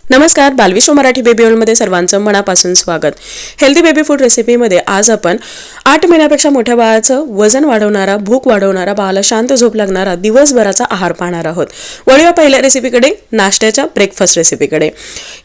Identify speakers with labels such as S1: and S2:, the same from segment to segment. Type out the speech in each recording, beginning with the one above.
S1: नमस्कार, बालविश्व मराठी बेबी वर्ल्डमध्ये सर्वांचं मनापासून स्वागत. हेल्दी बेबी फूड रेसिपीमध्ये आज आपण 8 महिन्यापेक्षा मोठ्या बाळाचं वजन वाढवणारा, भूक वाढवणारा, बाळाला शांत झोप लागणारा दिवसभराचा आहार पाहणार आहोत. वळूया पहिल्या रेसिपीकडे, नाश्त्याच्या ब्रेकफास्ट रेसिपीकडे.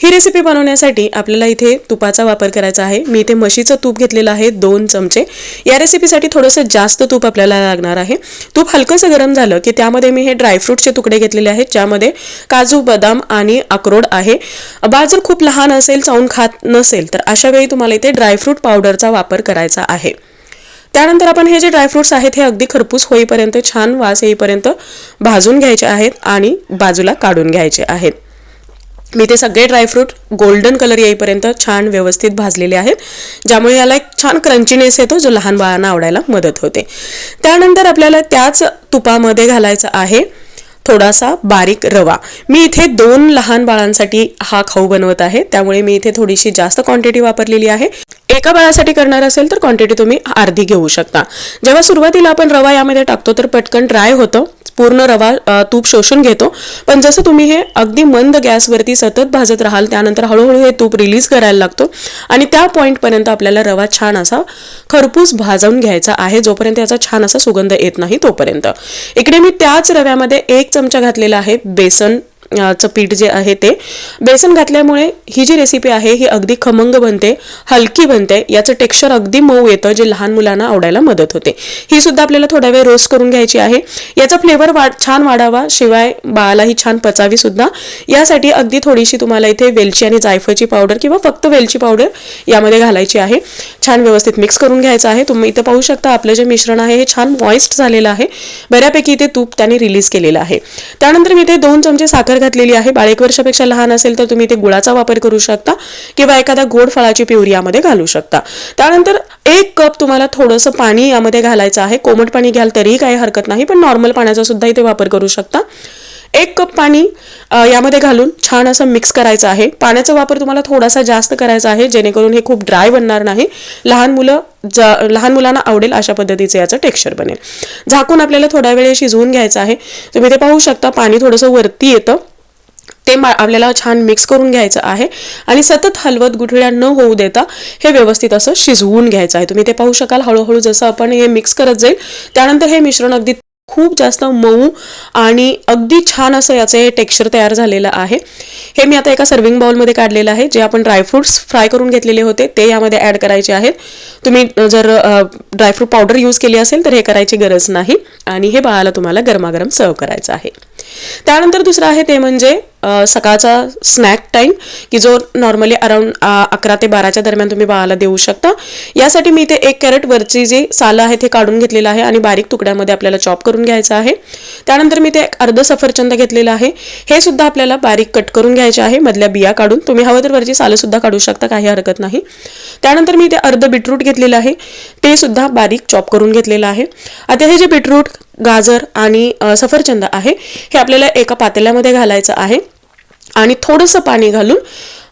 S1: ही रेसिपी बनवण्यासाठी आपल्याला इथे तुपाचा वापर करायचा आहे. मी इथे म्हशीचं तूप घेतलेलं आहे 2 चमचे. या रेसिपीसाठी थोडंसं जास्त तूप आपल्याला लागणार आहे. तूप हलकंसं गरम झालं की त्यामध्ये मी हे ड्रायफ्रूटचे तुकडे घेतलेले आहेत, ज्यामध्ये काजू, बदाम आणि अक्रोड आहे. बाळ जर खूप लहान असेल, चावून खात नसेल, तर अशा वेळी तुम्हाला इथे ड्रायफ्रूट पावडरचा वापर करायचा आहे. त्यानंतर आपण हे जे ड्रायफ्रूट्स आहेत हे अगदी खरपूस होईपर्यंत, छान वास येईपर्यंत भाजून घ्यायचे आहेत आणि बाजूला काढून घ्यायचे आहेत. मी ते सगळे ड्रायफ्रूट गोल्डन कलर येईपर्यंत छान व्यवस्थित भाजलेले आहेत, ज्यामुळे याला एक छान क्रंचीनेस येतो, जो लहान बाळांना आवडायला मदत होते. त्यानंतर आपल्याला त्याच तुपामध्ये घालायचं आहे थोडासा बारीक रवा. मी इथे 2 लहान बाळांसाठी हा खाऊ बनवत आहे, त्यामुळे मी इथे थोडीशी जास्त क्वांटिटी वापरलेली आहे. एका बाळासाठी करणार असेल तर क्वांटिटी तुम्ही अर्धी घेऊ शकता. जेव्हा सुरुवातीला आपण रवा यामध्ये टाकतो तर पटकन ड्राय होतं, पूर्ण रवा तूप शोषून घेतो. पण जसं तुम्ही हे अगदी मंद गॅसवरती सतत भाजत राहाल, त्यानंतर हळूहळू हे तूप रिलीज करायला लागतो आणि त्या पॉईंटपर्यंत आपल्याला रवा छान असा खरपूस भाजून घ्यायचा आहे, जोपर्यंत याचा छान असा सुगंध येत नाही तोपर्यंत. इकडे मी त्याच रव्यामध्ये 1 चमचा घातलेला आहे बेसन चं पीठ जे आहे ते. बेसन घातल्यामुळे ही जी रेसिपी आहे ही अगदी खमंग बनते, हलकी बनते. याचं टेक्स्चर अगदी मऊ येतं, जे लहान मुलांना आवडायला मदत होते. ही सुद्धा आपल्याला थोडा वेळ रोस्ट करून घ्यायची आहे. याचा फ्लेवर छान वाढावा, शिवाय बाळालाही छान पचावी सुद्धा. यासाठी अगदी थोडीशी तुम्हाला इथे वेलची आणि जायफळची पावडर किंवा फक्त वेलची पावडर यामध्ये घालायची आहे. छान व्यवस्थित मिक्स करून घ्यायचं आहे. तुम्ही इथे पाहू शकता आपलं जे मिश्रण आहे हे छान मॉइस्ट झालेलं आहे. बऱ्यापैकी इथे तूप त्याने रिलीज केलेलं आहे. त्यानंतर मी इथे 2 चमचे साखर घातलेली आहे. बाळ 1 वर्षापेक्षा लहान असेल तर तुम्ही इथे गुळाचा वापर करू शकता किंवा एखाद्या गोड फळाची प्युरी यामध्ये घालू शकता. त्यानंतर 1 कप तुम्हाला थोडंसं पाणी यामध्ये घालायचं आहे. कोमट पाणी घ्याल तरीही काही हरकत नाही, पण नॉर्मल पाण्याचा सुद्धा इथे वापर करू शकता. 1 कप पाणी यामध्ये घालून छान असं मिक्स करायचं आहे. पाण्याचा वापर तुम्हाला थोडासा जास्त करायचा आहे, जेणेकरून हे खूप ड्राय बनणार नाही. लहान मुलांना आवडेल अशा पद्धतीचे याचं टेक्स्चर बनेल. झाकून आपल्याला थोडा वेळ शिजवून घ्यायचं आहे. तुम्ही इथे पाहू शकता पाणी थोडंसं वरती येतं, ते आपल्याला छान मिक्स करून घ्यायचं आहे आणि सतत हलवत गुठळ्या न होऊ देता हे व्यवस्थित असं शिजवून घ्यायचं आहे. तुम्ही ते पाहू शकाल, हळूहळू जसं आपण हे मिक्स करत जाईल त्यानंतर हे मिश्रण अगदी खूप जास्त मऊ आणि अगदी छान असं याचं हे टेक्स्चर तयार झालेलं आहे. हे मी आता एका सर्विंग बाउलमध्ये काढलेलं आहे. जे आपण ड्रायफ्रूट्स फ्राय करून घेतलेले होते ते यामध्ये ॲड करायचे आहेत. तुम्ही जर ड्रायफ्रूट पावडर यूज केली असेल तर हे करायची गरज नाही आणि हे बाळाला तुम्हाला गरमागरम सर्व करायचं आहे. त्यानंतर दुसरं आहे ते म्हणजे सकाळचा स्नॅक टाईम, की जो नॉर्मली अराउंड 11 ते 12च्या दरम्यान तुम्ही बाळाला देऊ शकता. यासाठी मी इथे 1 कॅरेट वरची जी सालं आहे ते काढून घेतलेलं आहे आणि बारीक तुकड्यामध्ये आपल्याला चॉप करून घ्यायचं आहे. त्यानंतर मी ते अर्ध सफरचंद घेतलेलं आहे. हे सुद्धा आपल्याला बारीक कट करून घ्यायचे आहे, मधल्या बिया काढून. तुम्ही हवं तर वरची सालं सुद्धा काढू शकता, काही हरकत नाही. त्यानंतर मी ते अर्ध बीटरूट घेतलेलं आहे, ते सुद्धा बारीक चॉप करून घेतलेलं आहे. आता हे जे बीटरूट, गाजर आणि सफरचंद आहे हे आपल्याला एका पातेल्यामध्ये घालायचं आहे आणि थोडंसं पाणी घालून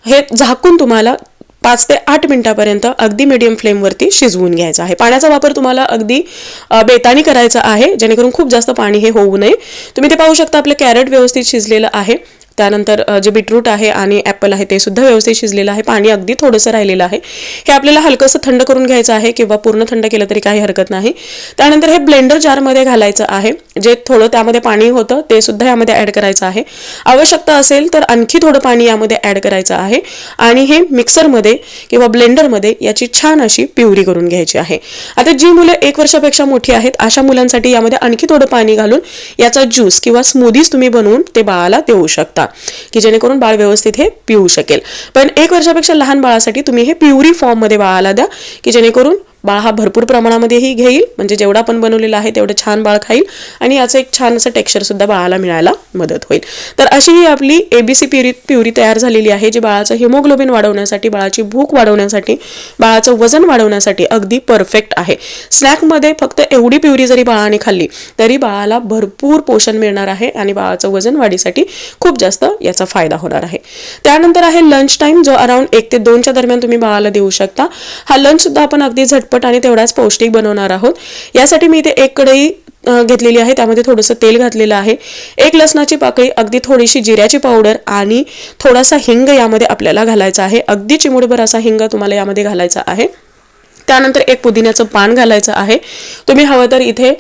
S1: हे झाकून तुम्हाला 5 ते 8 मिनिटापर्यंत अगदी मीडियम फ्लेमवरती शिजवून घ्यायचं आहे. पाण्याचा वापर तुम्हाला अगदी बेतानी करायचा आहे, जेणेकरून खूप जास्त पाणी हे होऊ नये. तुम्ही ते पाहू शकता आपलं कॅरेट व्यवस्थित शिजलेलं आहे. त्यानंतर जे बीटरूट आहे आणि ॲपल आहे ते सुद्धा व्यवस्थित शिजलेलं आहे. पाणी अगदी थोडंसं राहिलेलं आहे. हे आपल्याला हलकंसं थंड करून घ्यायचं आहे किंवा पूर्ण थंड केलं तरी काही हरकत नाही. त्यानंतर हे ब्लेंडर जारमध्ये घालायचं आहे. जे थोडं त्यामध्ये पाणी होतं ते सुद्धा यामध्ये ॲड करायचं आहे. आवश्यकता असेल तर आणखी थोडं पाणी यामध्ये ॲड करायचं आहे आणि हे मिक्सरमध्ये किंवा ब्लेंडरमध्ये याची छान अशी प्युरी करून घ्यायची आहे. आता जी मुलं 1 वर्षापेक्षा मोठी आहेत अशा मुलांसाठी यामध्ये आणखी थोडं पाणी घालून याचा ज्यूस किंवा स्मूदीज तुम्ही बनवून ते बाळाला देऊ शकता, की जेणेकरून बाळ व्यवस्थित हे पिऊ शकेल. पण 1 वर्षापेक्षा लहान बाळासाठी तुम्ही हे प्युरी फॉर्ममध्ये बाळाला द्या, की जेणेकरून बाळ हा भरपूर प्रमाणामध्येही घेईल, म्हणजे जेवढा आपण बनवलेला आहे तेवढं छान बाळ खाईल आणि याचं एक छान असं टेक्स्चर सुद्धा बाळाला मिळायला मदत होईल. तर अशी ही आपली ABC प्युरी तयार झालेली आहे, जी बाळाचं हिमोग्लोबिन वाढवण्यासाठी, बाळाची भूक वाढवण्यासाठी, बाळाचं वजन वाढवण्यासाठी अगदी परफेक्ट आहे. स्नॅकमध्ये फक्त एवढी प्युरी जरी बाळाने खाल्ली तरी बाळाला भरपूर पोषण मिळणार आहे आणि बाळाचं वजन वाढीसाठी खूप जास्त याचा फायदा होणार आहे. त्यानंतर आहे लंच टाईम, जो अराउंड 1 ते 2च्या दरम्यान तुम्ही बाळाला देऊ शकता. हा लंच सुद्धा आपण अगदी झटपट झटपट आणि तेवढाच पौष्टिक बनवणार आहोत. यासाठी मी इथे एक कढई घेतलेली आहे, त्यामध्ये थोडंसं तेल घातलेलं आहे, एक लसणाची पाकळी, अगदी थोडीशी जिऱ्याची पावडर आणि थोडासा हिंग यामध्ये आपल्याला घालायचा आहे. अगदी चिमूटभर असा हिंग तुम्हाला यामध्ये घालायचा आहे. त्यानंतर एक पुदिन्याचं पान घालायचं आहे. तुम्ही हवं तर इथे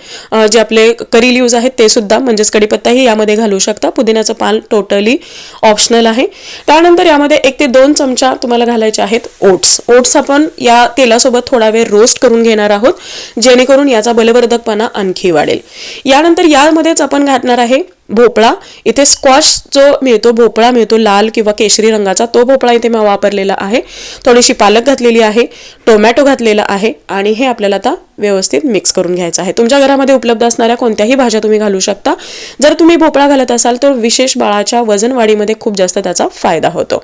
S1: जे आपले करी लिव्ज आहेत ते सुद्धा म्हणजेच कढीपत्ताही यामध्ये घालू शकता. पुदिन्याचं पान टोटली ऑप्शनल आहे. त्यानंतर यामध्ये 1 ते 2 चमचा तुम्हाला घालायचे आहेत ओट्स आपण या तेलासोबत थोडा वेळ रोस्ट करून घेणार आहोत, जेणेकरून याचा बलवर्धकपणा आणखी वाढेल. यानंतर यामध्येच आपण घालणार आहे भोपळा. इथे स्क्वॉश जो मिळतो, भोपळा मिळतो लाल किंवा केशरी रंगाचा, तो भोपळा इथे मी वापरलेला आहे. थोडीशी पालक घातलेली आहे, टोमॅटो घातलेला आहे आणि हे आपल्याला आता व्यवस्थित मिक्स करून घ्यायचं आहे. तुमच्या घरामध्ये उपलब्ध असणाऱ्या कोणत्याही भाज्या तुम्ही घालू शकता. जर तुम्ही भोपळा घालत असाल तर विशेष बाळाच्या वजन वाढीमध्ये खूप जास्त त्याचा फायदा होतो.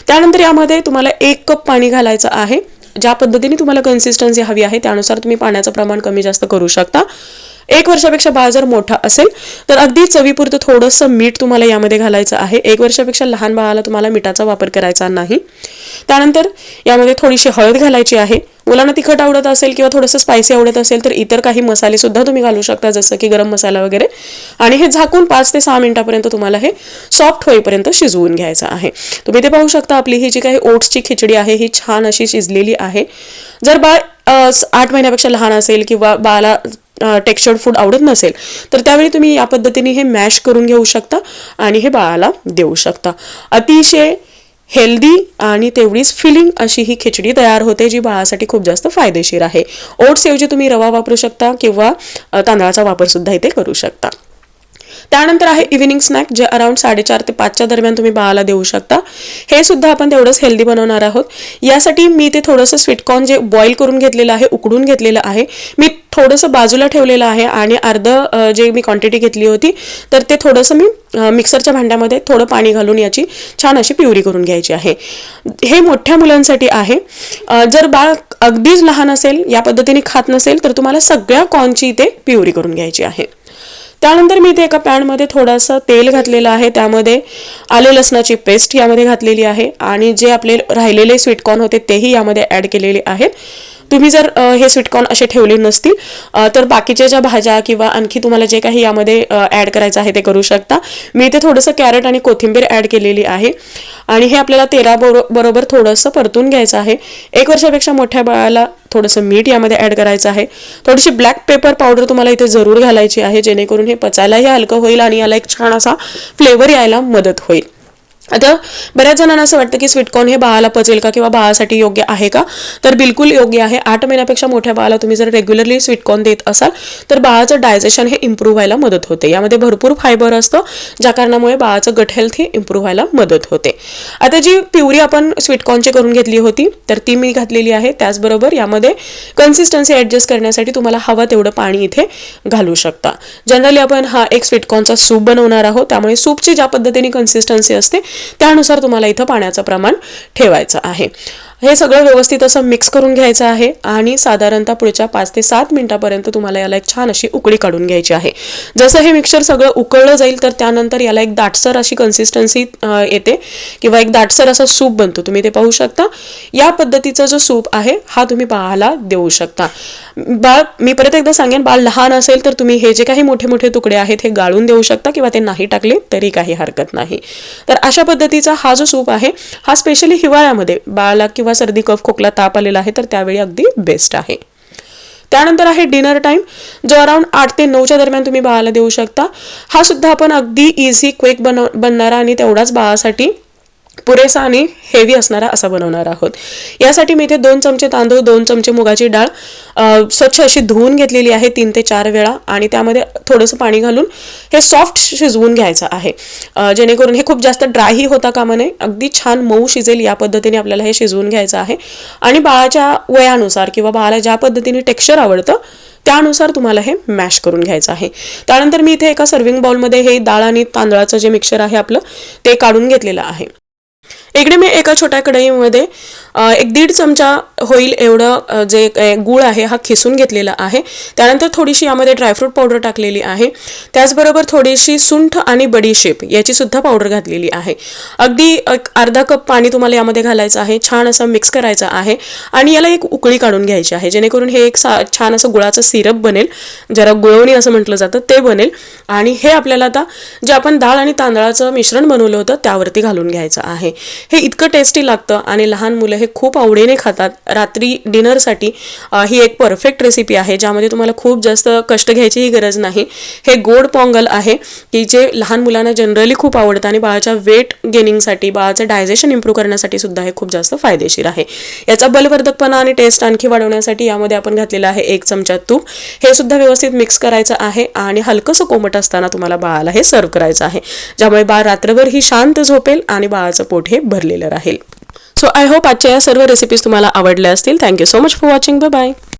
S1: त्यानंतर यामध्ये तुम्हाला 1 कप पाणी घालायचं आहे. ज्या पद्धतीने तुम्हाला कन्सिस्टन्सी हवी आहे त्यानुसार तुम्ही पाण्याचं प्रमाण कमी जास्त करू शकता. 1 वर्षापेक्षा बाळ जर मोठा असेल तर अगदी चवीपुरतं थोडंसं मीठ तुम्हाला यामध्ये घालायचं आहे. 1 वर्षापेक्षा लहान बाळाला तुम्हाला मिठाचा वापर करायचा नाही. त्यानंतर यामध्ये थोडीशी हळद घालायची आहे. मुलांना तिखट आवडत असेल किंवा थोडंसं स्पायसी आवडत असेल तर इतर काही मसाले सुद्धा तुम्ही घालू शकता, जसं की गरम मसाला वगैरे. आणि हे झाकून 5 ते 6 मिनिटापर्यंत तुम्हाला हे सॉफ्ट होईपर्यंत शिजवून घ्यायचं आहे. तुम्ही ते पाहू शकता आपली ही जी काही ओट्सची खिचडी आहे ही छान अशी शिजलेली आहे. जर बाळ 8 महिन्यापेक्षा लहान असेल किंवा बाळाला टेक्स्चर्ड फूड आवडत नसेल तर त्यावेळी तुम्ही या पद्धतीने हे मॅश करून घेऊ शकता आणि हे बाळाला देऊ शकता. अतिशय हेल्दी आणि तेवढीच फिलिंग अशी ही खिचडी तयार होते, जी बाळासाठी खूप जास्त फायदेशीर आहे. ओट्सऐवजी तुम्ही रवा वापरू शकता किंवा तांदळाचा वापर सुद्धा इथे करू शकता. त्यानंतर आहे इव्हिनिंग स्नॅक, जे अराउंड 4:30 ते 5च्या दरम्यान तुम्ही बाळाला देऊ शकता. हे सुद्धा आपण तेवढंच हेल्दी बनवणार आहोत. यासाठी मी ते थोडंसं स्वीटकॉर्न जे बॉईल करून घेतलेलं आहे, उकडून घेतलेलं आहे, मी थोडंसं बाजूला ठेवलेलं आहे आणि जे मी क्वांटिटी घेतली होती तर ते थोडंसं मी मिक्सरच्या भांड्यामध्ये थोडं पाणी घालून याची छान अशी प्युरी करून घ्यायची आहे. हे मोठ्या मुलांसाठी आहे. जर बाळ अगदीच लहान असेल, या पद्धतीने खात नसेल तर तुम्हाला सगळ्या कॉर्नची इथे प्युरी करून घ्यायची आहे. त्यानंतर मी इथे एका पॅनमध्ये थोडंसं तेल घातलेलं आहे, त्यामध्ये आले लसणाची पेस्ट यामध्ये घातलेली आहे आणि जे आपले राहिलेले स्वीटकॉर्न होते तेही यामध्ये ॲड केलेले आहेत. तुम्ही जर हे स्वीटकॉर्न असे ठेवले नसतील तर बाकीच्या ज्या भाज्या किंवा आणखी तुम्हाला जे काही यामध्ये ॲड करायचं आहे ते करू शकता. मी इथे थोडंसं कॅरेट आणि कोथिंबीर ॲड केलेली आहे आणि हे आपल्याला तेलाबरोबर थोडंसं परतून घ्यायचं आहे. 1 वर्षापेक्षा मोठ्या बाळाला थोडंसं मीठ यामध्ये ॲड करायचं आहे. थोडीशी ब्लॅक पेपर पावडर तुम्हाला इथे जरूर घालायची आहे, जेणेकरून हे पचायलाही हलकं होईल आणि याला एक छान असा फ्लेवर यायला मदत होईल. आता बऱ्याच जणांना असं वाटतं की स्वीटकॉर्न हे बाळाला पचेल का किंवा बाळासाठी योग्य आहे का, तर बिलकुल योग्य आहे. 8 महिन्यापेक्षा मोठ्या बाळाला तुम्ही जर रेग्युलरली स्वीटकॉर्न देत असाल तर बाळाचं डायजेशन हे इम्प्रूव्ह व्हायला मदत होते. यामध्ये भरपूर फायबर असतं, ज्या कारणामुळे बाळाचं गट हेल्थ हे इम्प्रूव्ह व्हायला मदत होते. आता जी प्युरी आपण स्वीटकॉर्नची करून घेतली होती तर ती मी घातलेली आहे. त्याचबरोबर यामध्ये कन्सिस्टन्सी ॲडजस्ट करण्यासाठी तुम्हाला हवं तेवढं पाणी इथे घालू शकता. जनरली आपण हा एक स्वीटकॉर्नचा सूप बनवणार आहोत, त्यामुळे सूपची ज्या पद्धतीने कन्सिस्टन्सी असते त्यानुसार तुम्हाला इथं पाण्याचं प्रमाण ठेवायचं आहे. हे सगळं व्यवस्थित असं मिक्स करून घ्यायचं आहे आणि साधारणतः पुढच्या 5 ते 7 मिनिटापर्यंत तुम्हाला याला एक छान अशी उकळी काढून घ्यायची आहे. जसं हे मिक्सचर सगळं उकळलं जाईल तर त्यानंतर याला एक दाटसर अशी कन्सिस्टन्सी येते किंवा एक दाटसर असा सूप बनतो. तुम्ही ते पाहू शकता. या पद्धतीचा जो सूप आहे हा तुम्ही बाळाला देऊ शकता. मी परत एकदा सांगेन, बाळ लहान असेल तर तुम्ही हे जे काही मोठे मोठे तुकडे आहेत हे गाळून देऊ शकता किंवा ते नाही टाकले तरी काही हरकत नाही. तर अशा पद्धतीचा हा जो सूप आहे हा स्पेशली हिवाळ्यामध्ये बाळाला किंवा सर्दी कफ खोकला ताप आलेला आहे तर त्यावेळी अगदी बेस्ट आहे. त्यानंतर आहे डिनर टाइम, जो अराउंड 8 ते 9च्या दरम्यान तुम्ही बाळाला देऊ शकता. हा सुद्धा आपण अगदी इझी क्विक बनणारा आणि तेवढाच बाळासाठी पुरेसा आणि हेवी असणारा असा बनवणार आहोत. यासाठी मी इथे 2 चमचे तांदूळ, 2 चमचे मुगाची डाळ स्वच्छ अशी धुवून घेतलेली आहे 3 ते 4 वेळा आणि त्यामध्ये थोडंसं पाणी घालून हे सॉफ्ट शिजवून घ्यायचं आहे, जेणेकरून हे खूप जास्त ड्रायही होता कामा नये, अगदी छान मऊ शिजेल या पद्धतीने आपल्याला हे शिजवून घ्यायचं आहे. आणि बाळाच्या वयानुसार किंवा बाळाला ज्या पद्धतीने टेक्स्चर आवडतं त्यानुसार तुम्हाला हे मॅश करून घ्यायचं आहे. त्यानंतर मी इथे एका सर्विंग बाउलमध्ये हे डाळ आणि तांदळाचं जे मिक्सचर आहे आपलं ते काढून घेतलेलं आहे. इकडे मी एका छोट्या कढईमध्ये 1-1.5 चमचा होईल एवढं जे गूळ आहे हा खिसून घेतलेला आहे. त्यानंतर थोडीशी यामध्ये ड्रायफ्रूट पावडर टाकलेली आहे. त्याचबरोबर थोडीशी सुंठ आणि बडीशेप याची सुद्धा पावडर घातलेली आहे. अगदी अर्धा कप पाणी तुम्हाला यामध्ये घालायचं आहे. छान असं मिक्स करायचं आहे आणि याला एक उकळी काढून घ्यायची आहे, जेणेकरून हे एक छान असं गुळाचं सिरप बनेल, जरा गुळवणी असं म्हटलं जातं ते बनेल. आणि हे आपल्याला आता जे आपण डाळ आणि तांदळाचं मिश्रण बनवलं होतं त्यावरती घालून घ्यायचं आहे. हे इतकं टेस्टी लागतं आणि लहान मुलं हे खूप आवडीने खातात. रात्री डिनरसाठी ही एक परफेक्ट रेसिपी आहे, ज्यामध्ये तुम्हाला खूप जास्त कष्ट घ्यायचीही गरज नाही. हे गोड पोंगल आहे की जे लहान मुलांना जनरली खूप आवडतं आणि बाळाच्या वेट गेनिंगसाठी, बाळाचं डायजेशन इम्प्रूव्ह करण्यासाठी सुद्धा हे खूप जास्त फायदेशीर आहे. याचा बलवर्धकपणा आणि टेस्ट आणखी वाढवण्यासाठी यामध्ये आपण घातलेलं आहे 1 चमचा तूप. हे सुद्धा व्यवस्थित मिक्स करायचं आहे आणि हलकंसं कोमट असताना तुम्हाला बाळाला हे सर्व करायचं आहे, ज्यामुळे बाळ रात्रभर ही शांत झोपेल आणि बाळाचं पोट हे भरलेलं राहील. सो आय होप आजच्या या सर्व रेसिपीज तुम्हाला आवडल्या असतील. Thank you so much for watching. Bye bye.